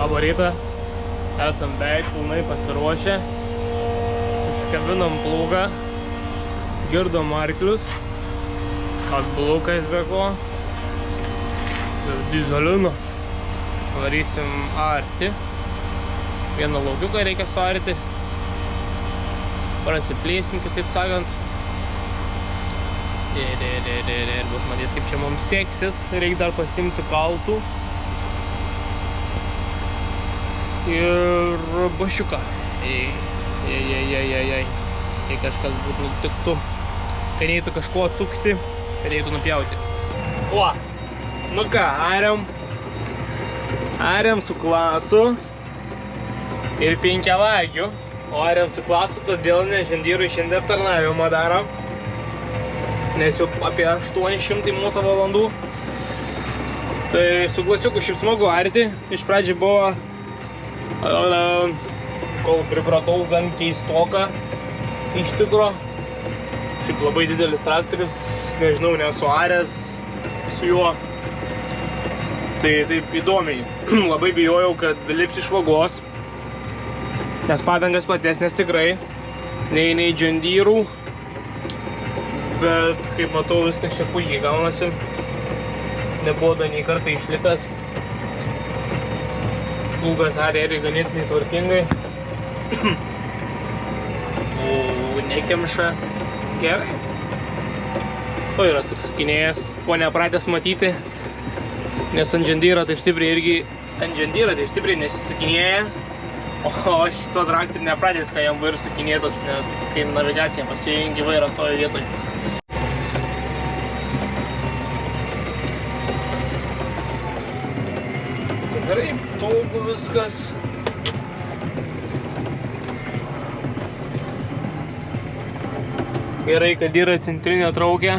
Labą rytą. Esam beveik pilnai pasiruošę. Įskabinom plūgą. Girdom arklius. Atblukais be ko. Dizolino. Varysim arti. Vieną laukiuką reikia suarti. Prasiplėsim, kitaip sakant. Ir bus matys, kaip čia mums seksis. Reikia dar pasimti kaltų. Ir bašiuką. Jei kažkas būtų nutiktų, kai neįtų kažko atsukti, kad neįtų nupjauti. O, nu ką, ariam su klasu ir 5 vagių. O ariam su klasu, todėl žandyrui šiandien aptarnavimą darom. Nes jau apie 800 moto valandų. Tai su klasiuku šiaip smagu arti. Iš pradžių buvo, kol pripratau, gan keistoka iš tikro. Šiaip labai didelis traktorius, nežinau, nesu aręs su juo. Tai taip įdomiai. Labai bijojau, kad lips iš vagos. Nes padangas platesnės tikrai, nei džandyrų. Bet, kaip matau, viskas čia puikiai gaunasi. Nebuvo dar nei kartą išlipęs. Plūgas arė ir ganėtinai tvarkingai. Nekemša. Gerai. O yra toks sukinėjęs, ko nepratęs matyti. Nes ant džandyro taip stipriai nesisukinėja. O šito traktorių nepratęs, kai jam vairas sukinėtas, nes kai navigacija pasijungi, vairas stovi vietoj. Gerai, paugu viskas. Gerai, kad yra centrinė traukė.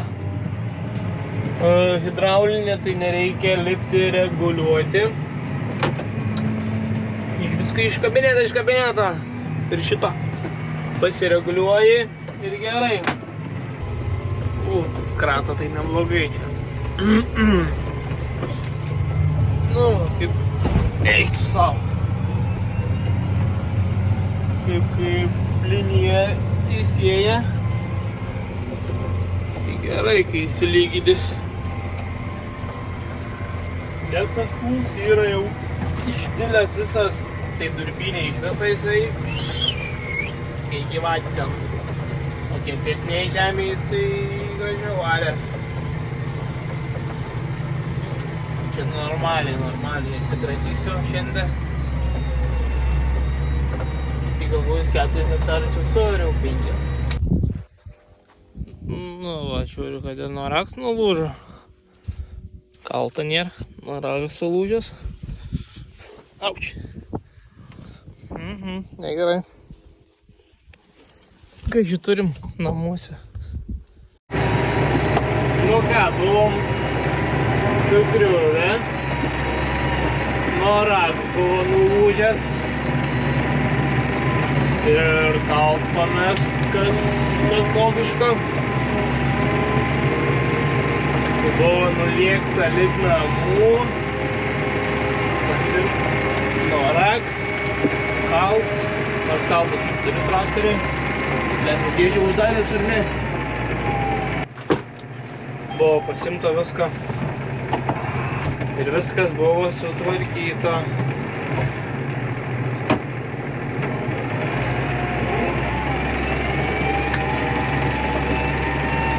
Hidraulinė, tai nereikia lipti reguliuoti. Viską iškabinėta. Ir šito pasireguliuoji ir gerai. Krata tai neblogai čia. Nu, kaip eik savo. Kaip linija teisėja. Tai gerai, kai įsilygini. Nes tas plūgs yra jau išdilęs visas. Tai durbiniai išvesa jisai kai gyvatį ten. O kietesniai žemė jisai gražiau varė. Čia normaliai atsikratysiu šiandien. Tai galvojus 4 hektarus jau suvariau 5. Nu va, žiūriu, kad ir noraks nulūžo. Kalta nėra, norakas sulūžęs. Auč. Negerai. Gražių turim namuose. Nu ką, buvom sugriuvę. Norakas buvo nulūžęs. Ir kalts pamest, kas logiška. Buvo nuliekta lip namų. Pasimt norakas. Kalts, nors kaltas čia turi traktoriai, bet dėžė uždarės ar ne. Buvo pasimta viską ir viskas buvo sutvarkyta.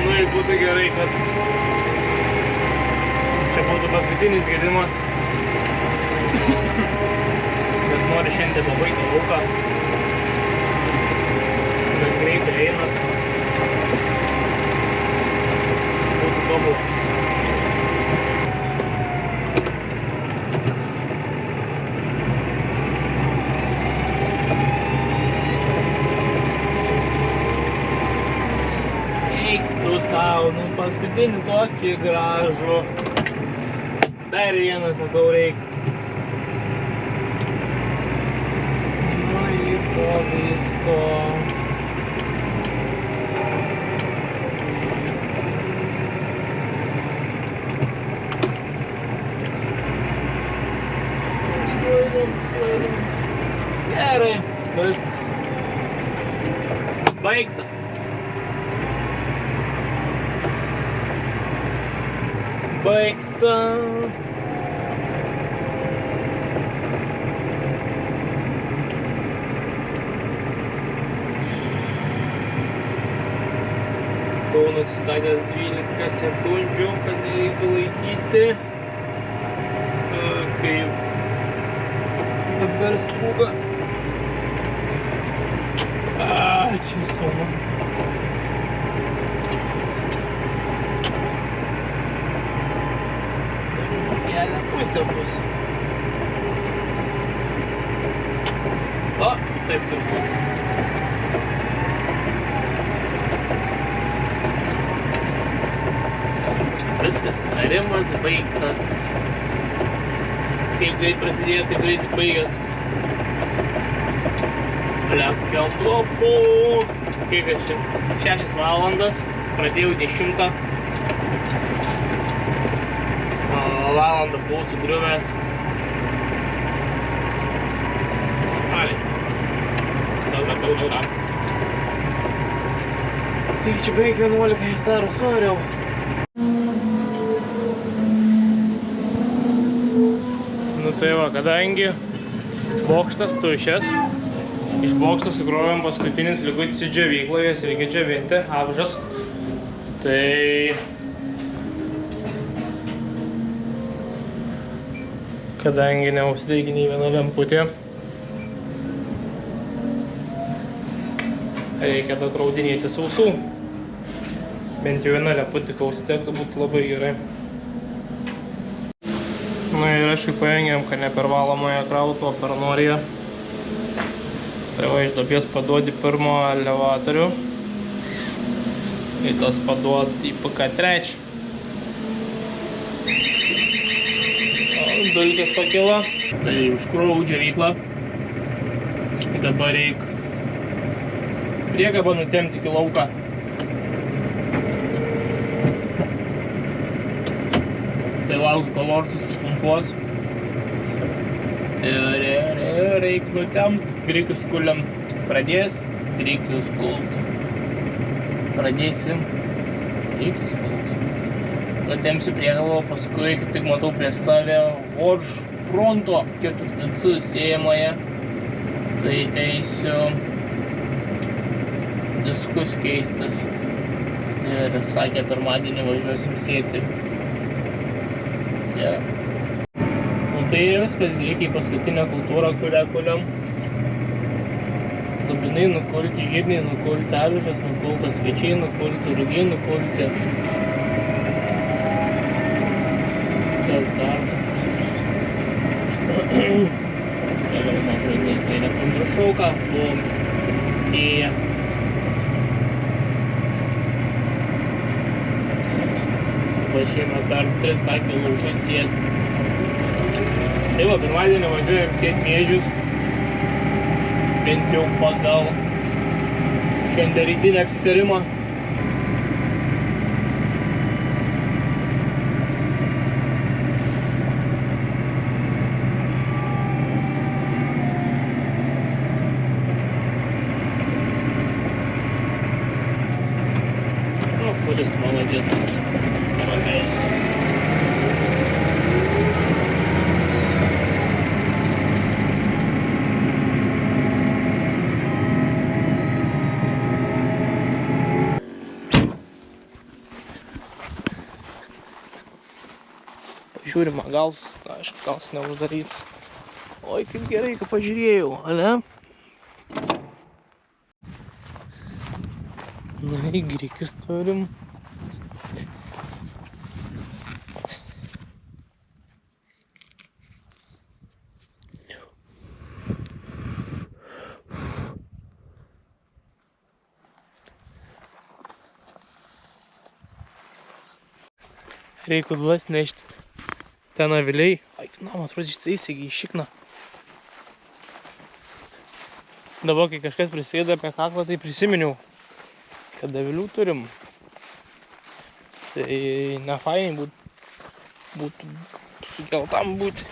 Nu, jei būtų gerai, kad čia būtų paskutinis gedimas. Nori šiandien pabaigti lauką. Kad greitai einas. Būtų tobulą. Eik tu sau, nu paskutinį tokį gražų. Dar vieną, sakau, reikia. Po visko. Gerai, viskas. Baigta. Baigta. Buvau nusistatęs 12 sekundžių, kad nereikia laikyti. Kaip dabar spūga. Čia suma. Kelią pusę bus. O, taip turbūt. Viskas, arimas baigtas. Kaip greit prasidėjo, tai greit baigęs. Lepčiam lopu. Kiek aš čia? 6 valandas. Pradėjau 10. Valandą buvau sugriuvęs. Daug. Tai čia beveik 11 hektarų suariau. Nu tai va, kadangi bokštas tuščias, iš bokšto sukrovėm paskutinis likutis į džiavyklą, jas reikia džiavinti, apžas. Tai kadangi neužsidegi nei viena lemputė, reikia daug raudinėti sausų. Bent jau viena lemputė, kai užsidegtų, būtų labai gerai. Na ir aišku pajungiam, kad ne per valomąją krautų, o per noriją. Tai va, iš duobės paduodi pirmo elevatorių. Ir tas paduodi į PK3. Dulkės pakilo. Tai užkrovau džiavyklą. Dabar reik priekabą nutempti iki lauką. Tai laukiu, kol oras susipumpuos. Ir reik nutempt. Grikius kuliam pradės. Grikius kult. Pradėsim. Grikius kult. Nutempsiu priekabą, paskui, kaip tik matau prie save Horš Fronto 4DC sėjamoje. Tai eisiu diskus keistis. Ir sakė, pirmadienį važiuosim sėti. Ja. Nu tai ir viskas, reikia į paskutinę kultūrą, kurią kuliam. Dublinai nukulti, žirniai nukulti, avižas nukultas, svečiai nukulti, rugiai nukulti. Kas dar? Toliau nagrinės, tai nekontrašauką, buvom sėję. Šiemet dar 3 sakė laukus sės. Tai va, pirmadienį važiuojam sėti miežius. Bent jau pagal šiandien rytinį apsitarimą. Nu, Fudis молодец. Žiūrima, gal neuždarys. Oi, kaip gerai, kaip pažiūrėjau, ane? Na, į grikius turim. Reikia dulas nešti. Ten aviliai. Ai, man atrodo, jis įsėgi į šikną. Dabar, kai kažkas prisėda apie kaklą, tai prisiminiau, kad avilių turim. Tai nefainai būtų sukeltam būti.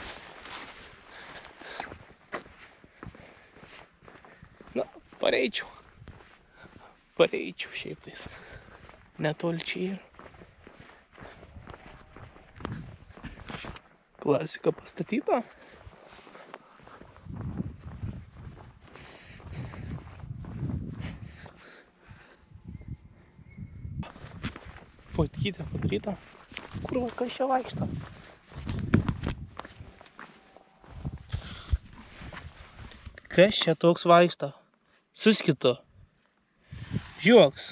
Pareičiau šiaip tais. Netoli čia yra. Klasika pastatyta. Fotkytė padaryta. Kur va, kas čia vaikšto? Kas čia toks vaikšto? Suskito. Žiūks.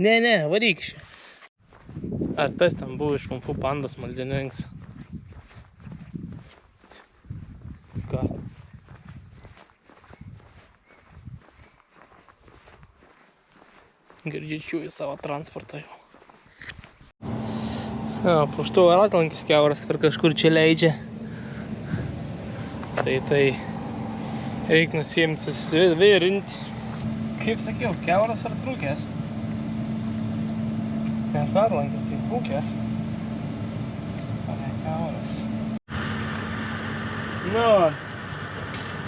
Ne, varyk čia. Ar tas ten buvo iš Kung Fu Pandos maldininkas? Ką? Girdžiu į savo transportą jau. Puštuvo ratlankis kiauras, kur kažkur čia leidžia. Tai reik nusiimti susvirinti. Kaip sakiau, kiauras ar trūkęs? Nes ratlankis tai trūkęs. Kiauras. Nu,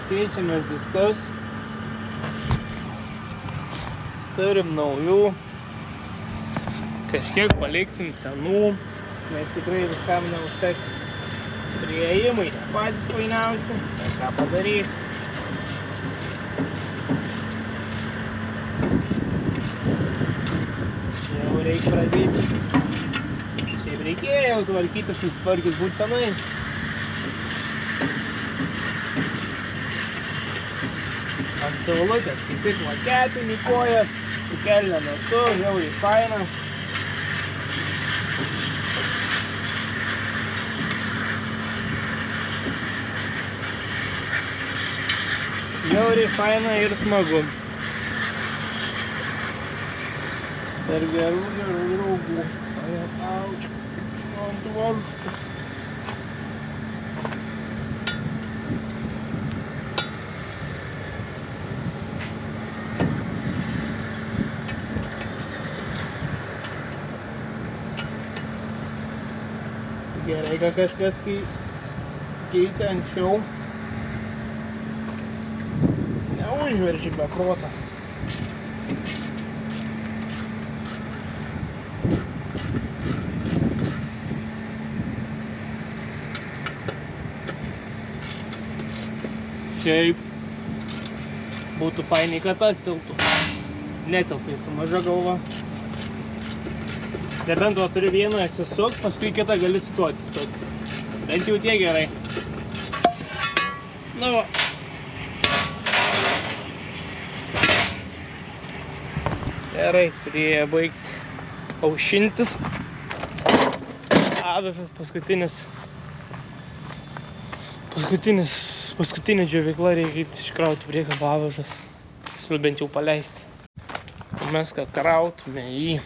keičiamės diskus. Turim naujų. Kažkiek paliksim senų. Nes tikrai viskam neužteks. Priėjimai ne patys painiausi. Tai ką padarysi? Jau reikia pradėti. Šiaip reikėjo tvarkyti, susitvarkyti būt senai. Ant saulutės, kaip tik lakepinį kojas, su kelne metu, žiauriai faina. Žiauriai faina ir smagu. Per gerų draugų. Auč, ant varžtų. Gerai, kad kažkas keitė anksčiau. Neužverži be proto. Šiaip būtų fainiai, kad tas tiltų. Netiltai su maža galva. Nebent va turi vieną atsisukt, paskui kitą gali su tuo atsisukt. Bent jau tiek gerai. Nu va. Gerai, turėjo baigti aušintis. Adažas paskutinė džiovykla, reikia iškrauti priekabą adažas. Bent jau paleisti. Mes ką krautume į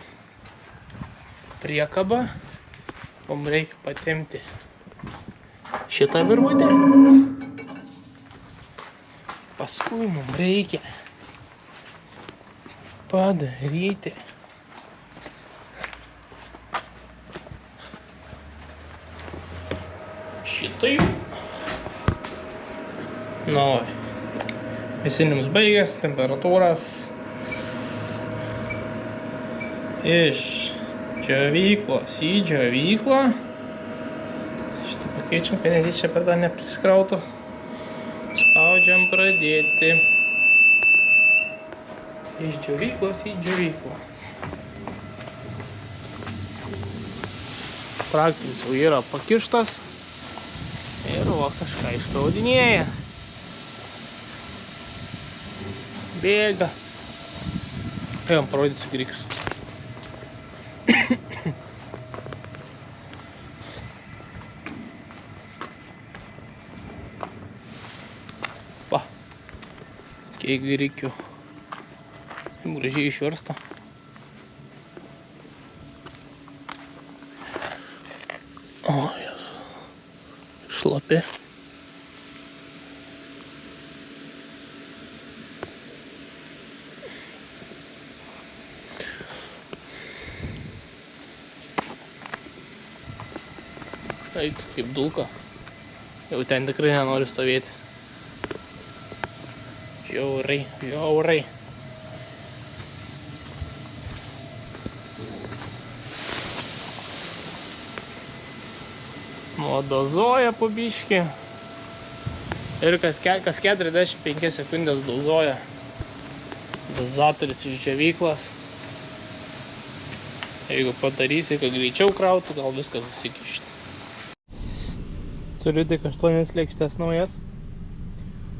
priekabą, mums reikia patempti šitą virvutę. Paskui mums reikia padaryti šitaip. Nu, vėsinimas baigęs, temperatūras iš džiovyklos į džiovyklą. Šitą pakeičiam, kad netyčia per tą neprisikrautų. Spaudžiam pradėti. Iš džiovyklos į džiovyklą. Traktorius jau yra pakištas. Ir va kažką iškraudinėja. Bėga. Jam parodysiu grikius. Va. Kiek grikių. Gražiai išversta. O, šlapi. Eit, kaip dulka. Jau ten tikrai nenori stovėti. Žiaurai. Dozuoja po biškį. Ir kas 45 sekundės dozuoja. Dozatorius iš džiovyklos. Jeigu padarysi, kad greičiau krautų, gal viskas susikišti. Turiu tik 8 lėkštės naujas.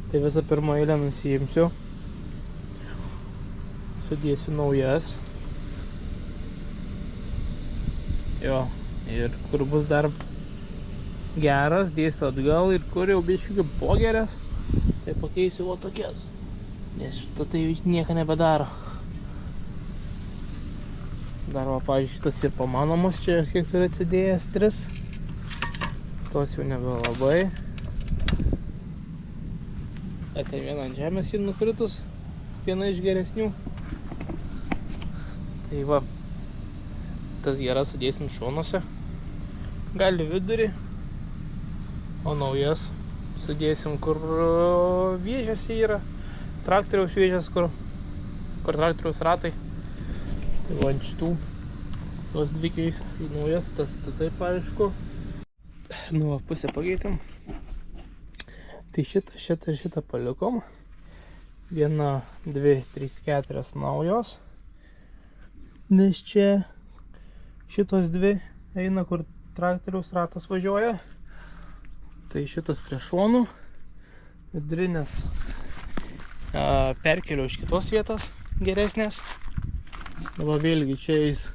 Tai visą pirmą eilę nusiimsiu. Sudėsiu naujas. Jo, ir kur bus dar geras, dėsiu atgal, ir kur jau biškių pogeres, tai pakeisiu va tokias. Nes šitą tai nieko nebedaro. Dar va, pavyzdžiui, šitas ir pamanomus čia, kiek turiu atsidėjęs 3. Tos jau nebelabai. Tai viena ant žemės jį nukritus, viena iš geresnių. Tai va, tas geras sudėsim šonuose, gali vidurį, o naujas sudėsim, kur vėžėse yra, traktoriaus vėžės, kur traktoriaus ratai. Tai va, ant šitų, tos dvi keisis į naujas, tas taip aišku. Nu va, pusę pakeitim. Tai šitą palikom. 1, 2, 3, 4 naujos. Nes čia šitos dvi eina, kur traktoriaus ratas važiuoja. Tai šitas prie šonų. Vidurinės perkeliau iš kitos vietos geresnės. Dabar vėlgi čia eis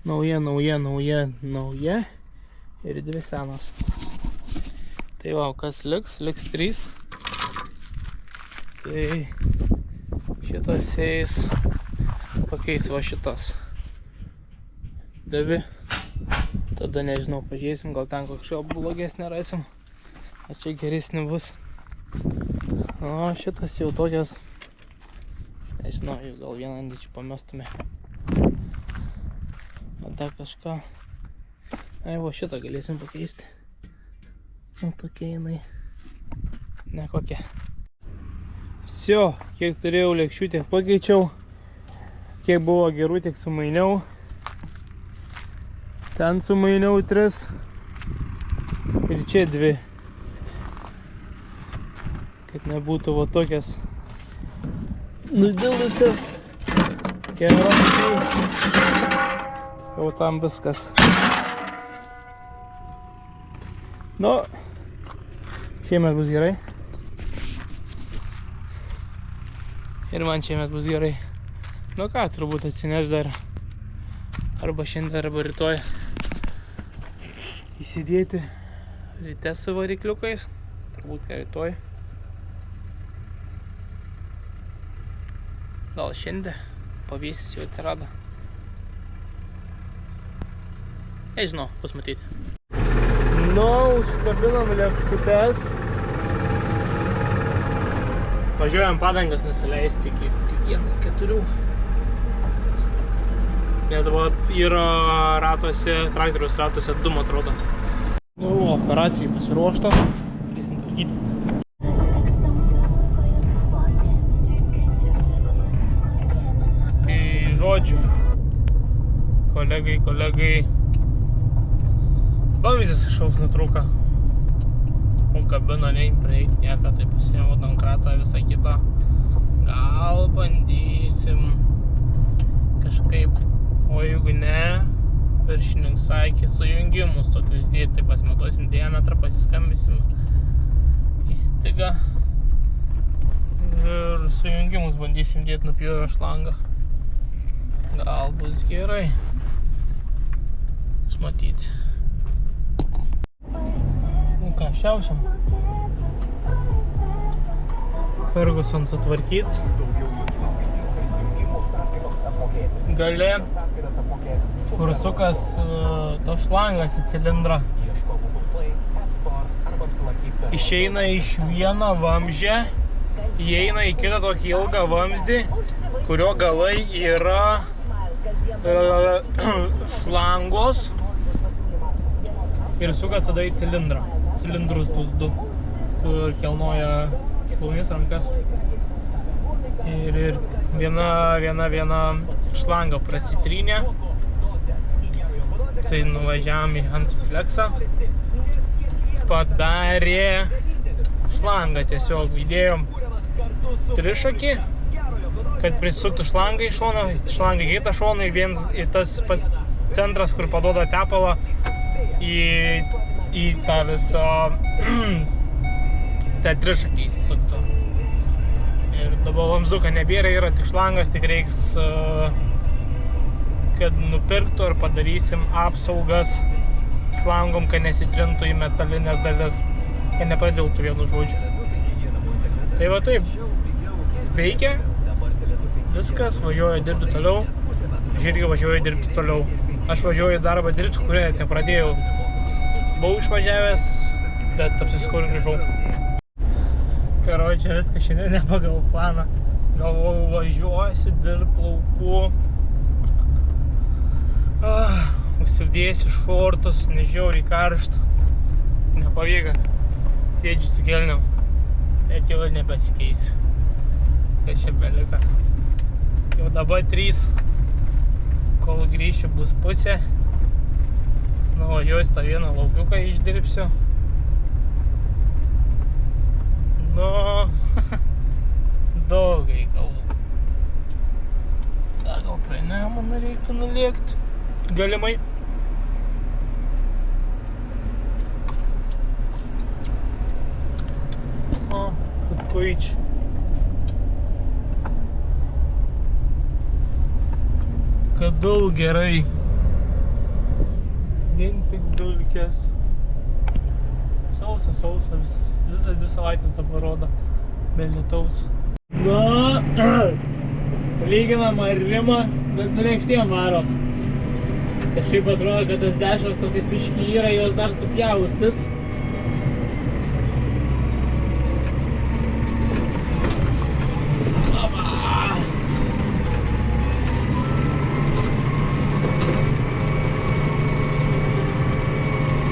nauja ir 2 senos. Tai va, kas liks 3. Tai šitos eis, pakeis va šitas. 2. Tada nežinau, pažiūrėsim, gal ten kažką blogesnį rasim. Ar čia geresnį bus. O šitas jau tokias, nežinau, gal vieną čia pamestume. O dar kažką. Ai, va šitą galėsim pakeisti. Nu, tokia jinai. Ne kokia. Всё, kiek turėjau lėkščių, tiek pakeičiau. Kiek buvo gerų, tiek sumainiau. Ten sumainiau 3. Ir čia 2. Kad nebūtų va tokias nudilusias. Gerai. Jau tam viskas. Nu, šiemet bus gerai. Ir man šiemet bus gerai. Nu ką, turbūt atsineš dar. Arba šiandien, arba rytoj. Įsidėti ryte su varikliukais. Turbūt ką rytoj. Gal šiandien pavėsis jau atsirado. Nežinau, bus matyti. Nu, užkabinam lėkštutes. Važiuojam padangas nusileisti iki 1,4. Nes dabar yra ratuose, traktoriaus ratuose 2, atrodo. Nu, operacijai pasiruošta. Reisim tvarkyti. Tai žodžiu, kolegai. Vamzdis išaus nutrūka. O kabino neįpreit, nieko, tai pasiėmiau domkratą, visą kitą. Gal bandysim kažkaip, o jeigu ne, viršininkas sakė sujungimus tokius dėti, tai pasimatuosim diametrą, pasiskambisim į stygą ir sujungimus bandysim dėti nupjovę šlangą. Gal bus gerai. Matyti. Nu ką, šiaušiam. Ferguson sutvarkyts. Gale, kur sukas tas šlangas į cilindrą. Išeina iš vieno vamzdžio, įeina į kitą tokį ilgą vamzdį, kurio galai yra šlangos ir sukas tada į cilindrą. Cilindrus tus 2, kur kelnoja šlaunis rankas. Ir viena šlanga prasitrynė. Tai nuvažiavom į Hansflexą. Padarė šlangą tiesiog, įdėjom trišakį, kad prisuktų šlangą į šoną, šlangą į kitą šoną ir tas pats centras, kur paduoda tepalą į tą visą tą trišakį įsisuktų. Ir dabar vamzduką nebėra, yra tik šlangas, tik reiks, kad nupirktų ir padarysim apsaugas šlangom, kad nesitrintų į metalinės dalis, kad nepradiltų vienu žodžiu. Tai va taip, veikia, viskas, važiuoju dirbti toliau, aš irgi važiuoju dirbti toliau. Aš važiuoju į darbą dirbti, kurią nepradėjau. Buvau išvažiavęs, bet apsiskur grįžau. Karočią, viskas šiandien ne pagal planą. Galvoju, važiuosiu dirbti lauku. Užsidėsiu šortus, nežiauriai karštą. Nepavyko. Sėdžiu su kelniam. Bet jau nebesikeisiu. Tai čia belika. Jau dabar 3. Kol grįšiu bus pusė. Nuvažiuosiu tą vieną laukiuką išdirbsiu. Nu, daug reikalų. Dar gal prie Nemuno reiktų nulėkti. Galimai. O, kad kuičiai. Kad daug gerai. Vien tik dulkės. Sausa, visas 2 savaitės dabar rodo. Be lietaus. Na, palyginam arimą, bet su lėkštėm varom. Kažkaip atrodo, kad tas dešros tokiais biškį yra, jos dar supjaustis.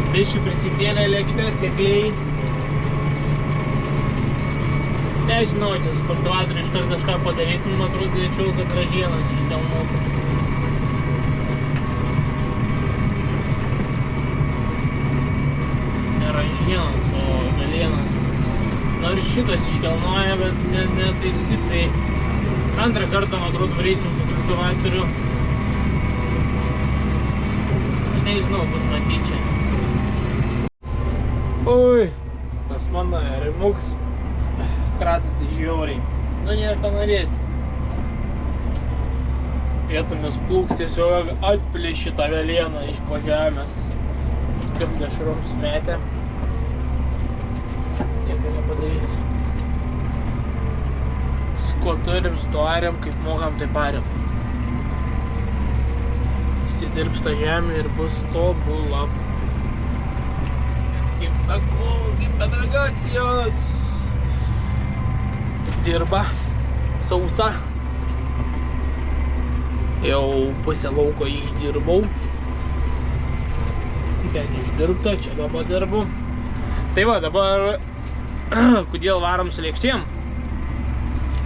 Biškį prisipėlė lėkštės, sėkliai. Nežinau, čia su kultivatoriu iškart kažką padaryti, man atrodo, greičiau, kad ražienas iškelnuotų. Ražienas, o galienas. Nors šitas iškelnoja, bet ne taip stipriai. Antrą kartą, man atrodo, varysim su kultivatoriu. Nežinau, bus matyčia. Ui, tas mano rimuks kratyti žiauriai. Nu, nieko norėti. Vietomis plūks tiesiog atpilė šitą velieną iš po žemės. Kaip dešrom sumetė. Nieko nepadarysi. Su kuo turim, su tuo ariam, kaip mokam, taip ariam. Įsidirbs tą žemę ir bus tobula. Kaip pedagacijos. Dirba sausa. Jau pusę lauko išdirbau. Ten išdirbta, čia dabar dirbu. Tai va, dabar kodėl varom su lėkštėm?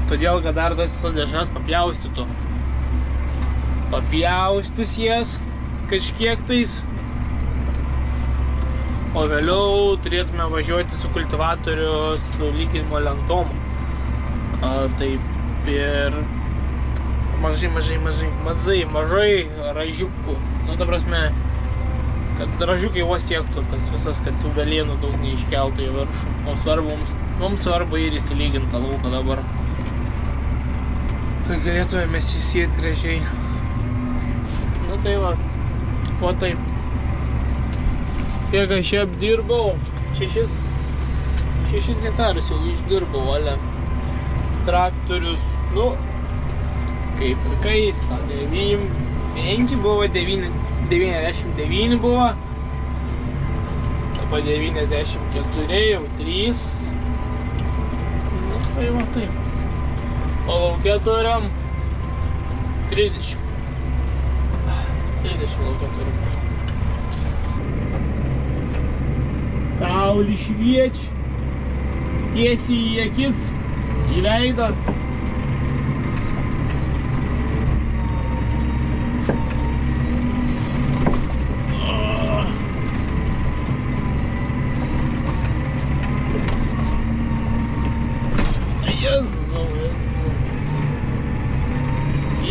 Todėl, kad dar tas visas dešras papjaustytų. Papjaustys jas kažkiek tais. O vėliau turėtume važiuoti su kultivatoriu su lyginimo lentom. Taip ir mažai ražiukų. Nu, ta prasme, kad ražiukai vos siektų tas visas, kad tų velienų daug neiškeltų į viršų. O mums svarbu ir įsilyginti tą lauką dabar. Kad galėtume mes įsėti gražiai. Nu tai va, o taip. Kiek aš čia apdirbau, 6 hektarus jau išdirbau, ale. Traktorius, nu, kaip ir kais, 95 buvo, 99 buvo, dabar 94, jau 3. Nu, tai va taip. O lauke turim 30 lauke turim. Saulė šviečia, tiesiai į akis, į veidą.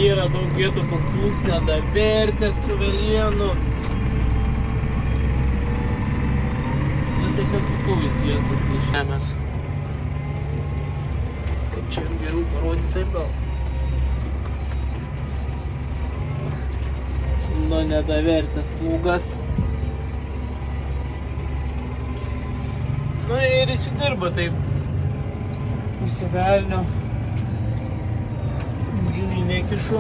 Yra daug vietų, kur plūksnė davertės tų velienų. Nu, tiesiog sakau, visi jas atplėšėmės. Kaip čia jums geriau parodyti, taip gal? Nu, nedavertės plūgas. Nu ir įsidirba taip. Pusė velnio. Giliai nekišu.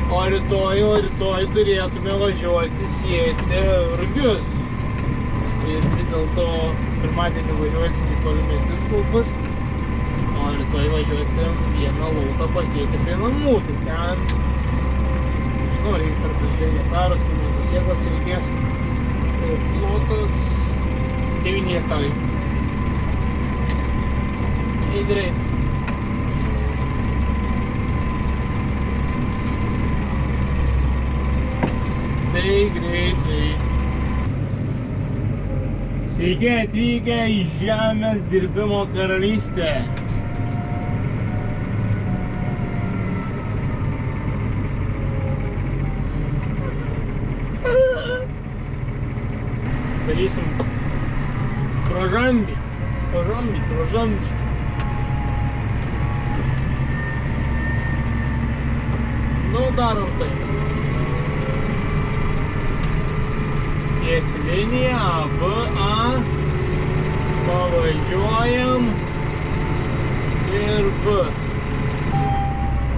O rytoj turėtume važiuoti sėti rugius. Ir vis dėlto pirmadienį važiuosim į tolimesnius stulpus. O rytoj važiuosim vieną lauką pasėti prie namų. Tai ten, žinau, reikia kartus žemė perskaitinti sėklas reikės. Plotas 9 hektarai. Tai greit. Tai greitai. Sveiki atvykę į žemės dirbimo karalystę. Darysim prožambį. Nu, darom tai. Tiesi linija, A, pavažiuojam ir B.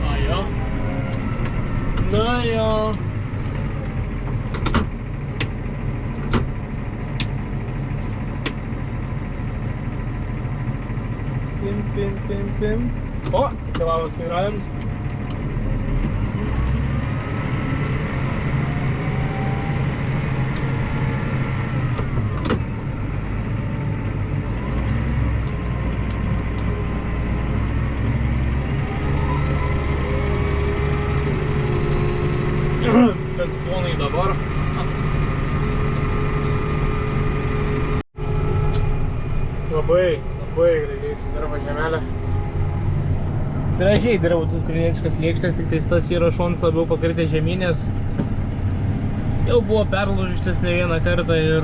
A jo. Na jo. Pim. O, keliavos vairavimams. Kas plonai dabar. Labai gražiai sudirba žemelė. Gražiai dirba tos ukrainietiškas lėkštės, tik tais tas yra šonas labiau pakritę žemynės. Jau buvo perlūžusias ne vieną kartą ir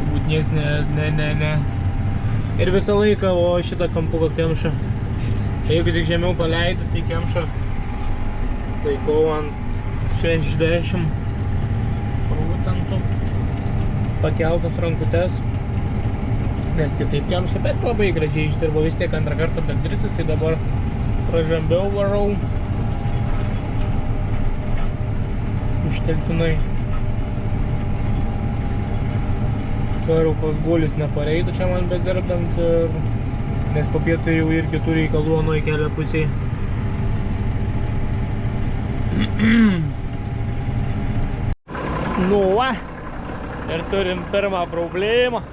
turbūt nieks ne. Ir visą laiką o šitą kampuką kemša. Jeigu tik žemiau paleidu, tai kemša laikau ant 60 procentų pakeltas rankutes. Nes kitaip kemša, bet labai gražiai išdirbo, vis tiek antrą kartą dagdritis, tai dabar pražambiau varau. Užteltinai. Svariau, kos guolis nepareitų čia man bedirbdant, nes po pietų jau ir kitų reikalų anoj kelio pusėje. Nu va, ir turim pirmą problemą.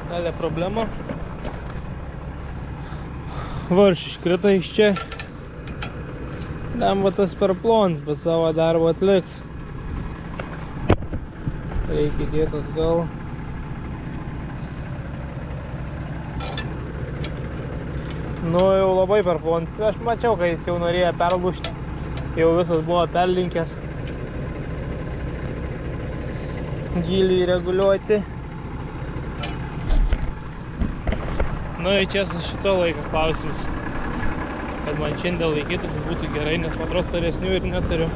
Ale problema. Varš iškrito iš čia. Lemvatas per plons, bet savo darbą atliks. Reikia dėti atgal. Nu jau labai per plons. Aš mačiau, kai jis jau norėjo perlūžti. Jau visas buvo perlinkęs. Gilį reguliuoti. Nu ir čia su šito laiko klausimas. Kad man šiandien laikytų, tai būtų gerai, nes matros storesnių ir neturiu.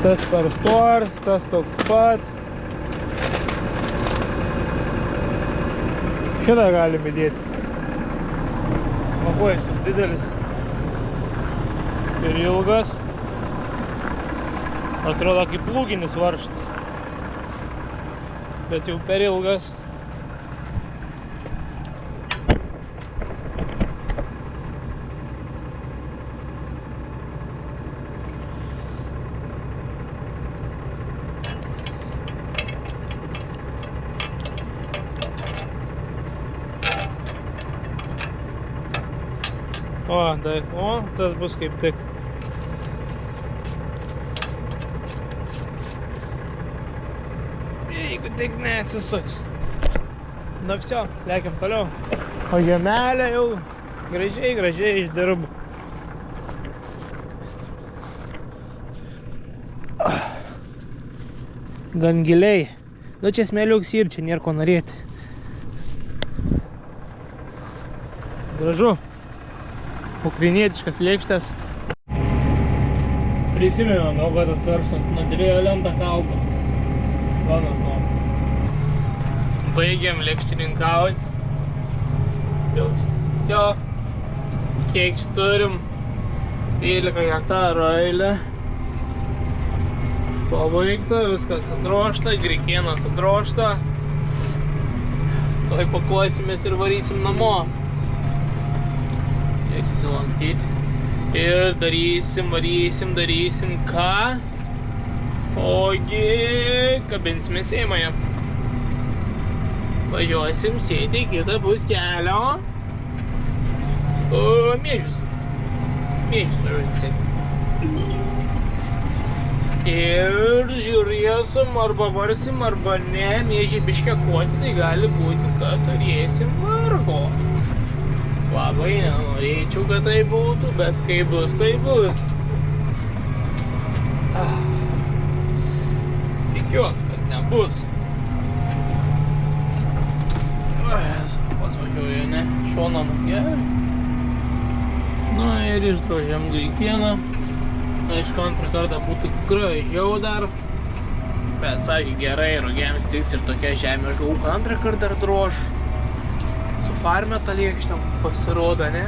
Tas per stors, tas toks pat. Šitą galim įdėti. Labai jis didelis ir ilgas. Atrodo kaip plūginis varžtas. Bet jau per ilgas. O, tas bus kaip tik. Jeigu tik neatsisuks. Na vsio, lekiam toliau. O žemelė jau gražiai išdirbu. Gan giliai. Nu čia smėliuks ir čia nėra ko norėti. Gražu. Ukrainietiškas lėkštas. Prisimenu, kad tas verslas nudirėjo lentą kalbą. Mano to. Baigiam lėkštininkauti. Jau vsio. Kiek čia turim? 13 hektarų eilę. Pabaigta, viskas sudrožta, grikienas sudrožta. Tuoj pakuosimės ir varysim namo. Reikia susilankstyti. Ir darysim ką? Ogi kabinsimės Seimoje. Važiuosim sėti į kitą pus kelio. Miežius važiuosim sėti. Ir žiūrėsim, arba vargsim, arba ne, miežiai biškę kuoti, tai gali būti, kad turėsim vargo. Labai nenorėčiau, kad tai būtų, bet kai bus, tai bus. Tikiuosi, kad nebus. Pats važiuoju, ne? Šoną gerai. Na ir išdrožiam grikieną. Aišku, antrą kartą būtų gražiau dar, bet sakė gerai, rugiams tiks ir tokia žemė, aš galvoju, antrą kartą dar drož. Su farmeta lėkštėm pasirodo, ne?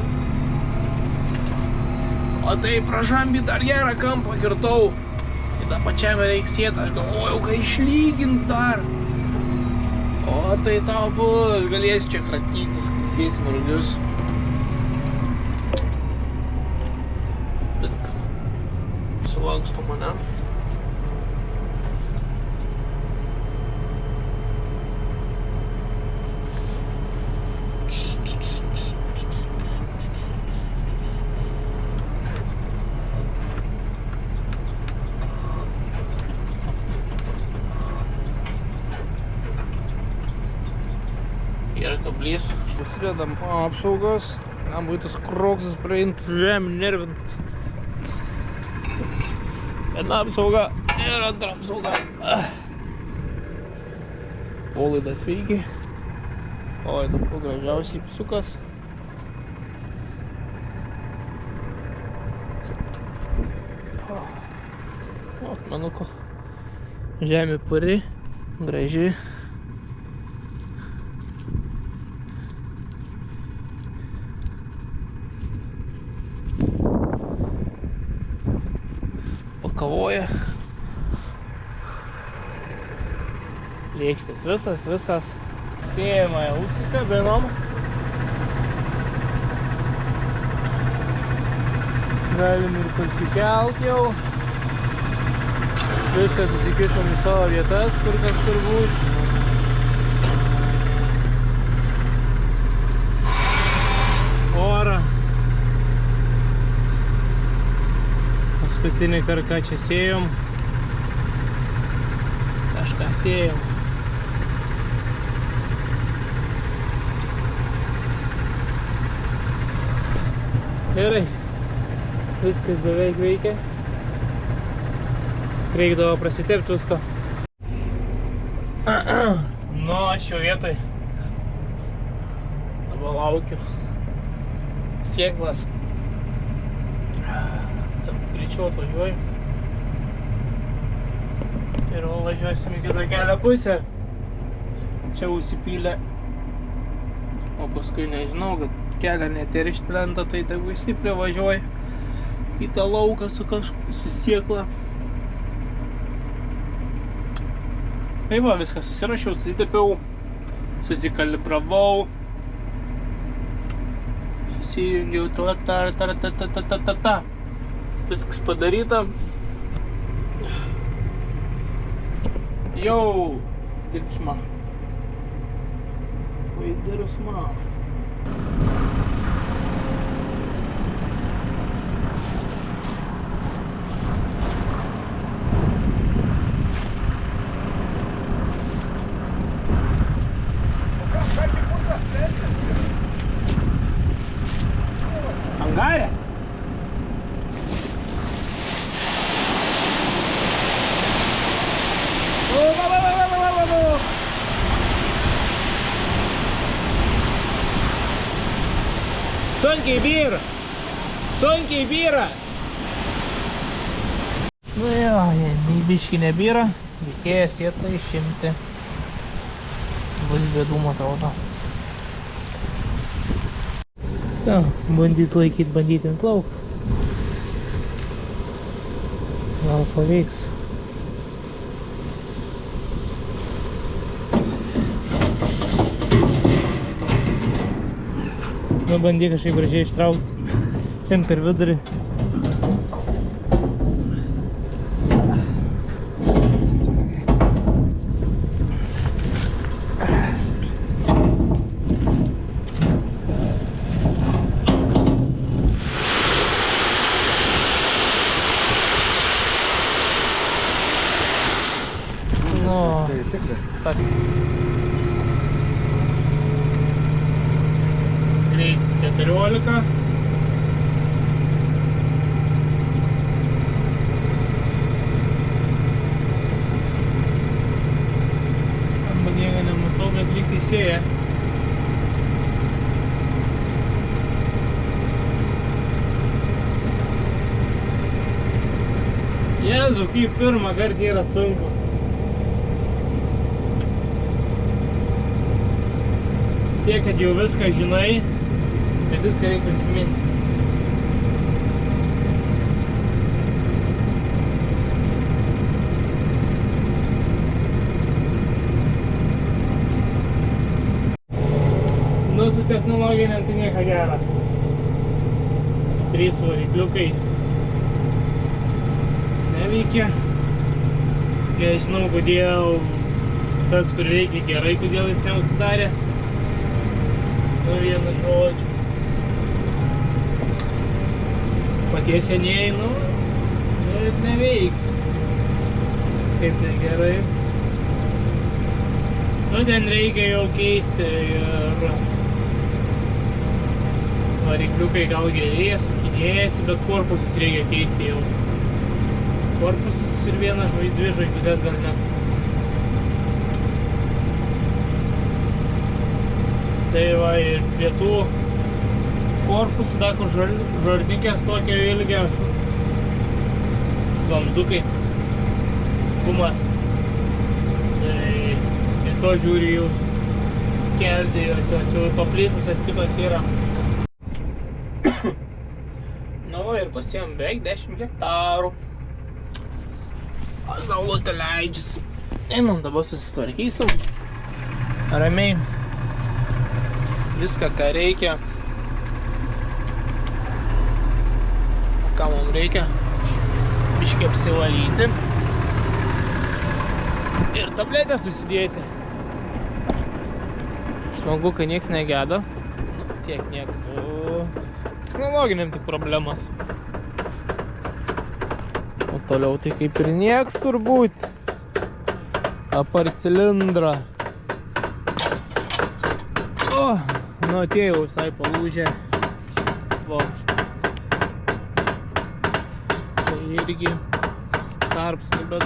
O tai pražambį dar gerą kampą kirtau. Tai tą pačiame reiks sėti, aš galvojau, kad išlygins dar. O tai tau bus, galėsi čia kratytis, kai sėsim rugius. Viskas. Sulanksto mane. Yra kablys. Pasidedam apsaugos. Nam būtų tas kroksas praeintų žemę nervint. Viena apsauga ir antra apsauga. Polaidas veikia. O, dabar gražiausiai pisukas. O, akmenuko. Žemė puri. Graži. Pakavoja. Lėkštės visas. Sėjama jau užsikabinom. Galim ir pasikelt jau. Viską susikišom į savo vietas, kur kas turbūt. Orą. Paskutinį kartą čia sėjom. Kažką sėjom. Gerai. Viskas beveik veikia. Reikdavo prasitepti visko. Nu, aš jau vietoj. Dabar laukiu. Sėklas. Greičiau atvažiuoju. Ir važiuosim į kitą kelio pusę. Čia užsipylė. O paskui nežinau, kad kelią net ir išplenta, tai tegu visi privažiuoja į tą lauką su sėkla. Tai va, viską susirašiau, susitepiau, susikalibravau. Susijungiau, viskas padaryta. Jau dirbsma. Oi, dirbsma. Angare? Sunkiai byra. Sunkiai byra. Nu jo, nei biški nebyra. Reikėjo sietą išimti. Bus bėdų, matau to. Bandyt laikyt, bandyti ant lauk. Gal paveiks. Nu, bandyk kažkaip gražiai ištraukti. Ten per vidurį. Tas greitis 14. Arba nieko nematau, bet lyg teisėja. Jėzu, kaip pirmą kartą yra sunku. Tiek, kad jau viską žinai, bet viską reikia prisiminti. Nu, su technologiniam tai nieko gero. 3 varikliukai neveikia. Nežinau, kodėl tas, kur reikia gerai, kodėl jis neužsidarė. Nu, vienu žodžiu. Patie senieji, nu, ir neveiks. Kaip negerai. Nu, ten reikia jau keisti ir varikliukai gal gerėja, sukinėjasi, bet korpusus reikia keisti jau. Korpusus ir dvi žvaigždės gal net. Tai va, ir prie tų korpusų dar kur žarnikės tokio ilgio vamzdukai, gumas. Tai ir to žiūri jau kelti, jos jau paplyšusios kitos yra. Nu va, ir pasiėm beveik 10 hektarų. Saulutė leidžiasi. Einam dabar susitvarkysim. Ramiai. Viską, ką reikia. Ką mums reikia? Biškį apsivalyti. Ir tabletę susidėti. Smagu, kai nieks negeda. Nu, tiek nieks. O technologiniam tik problemas. O toliau tai kaip ir nieks turbūt. Apart cilindrą. O! Nu, atėjau visai palūžę. Va. Tai irgi tarpsnį, bet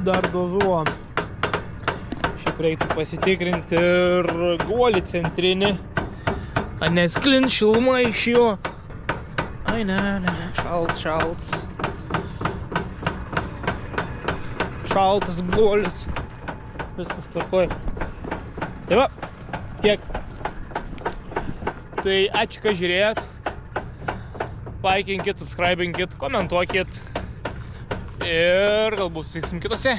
dar dozuom. Šiaip reiktų pasitikrinti ir guolį centrinį. Nesklint šiluma iš jo. Ai ne, šaltas. Šaltas guolis. Viskas tvarkoj. Tai va. Tiek. Tai ačiū, kad žiūrėjot. Laikinkit, subscribinkit, komentuokit. Ir galbūt susitiksim kitose.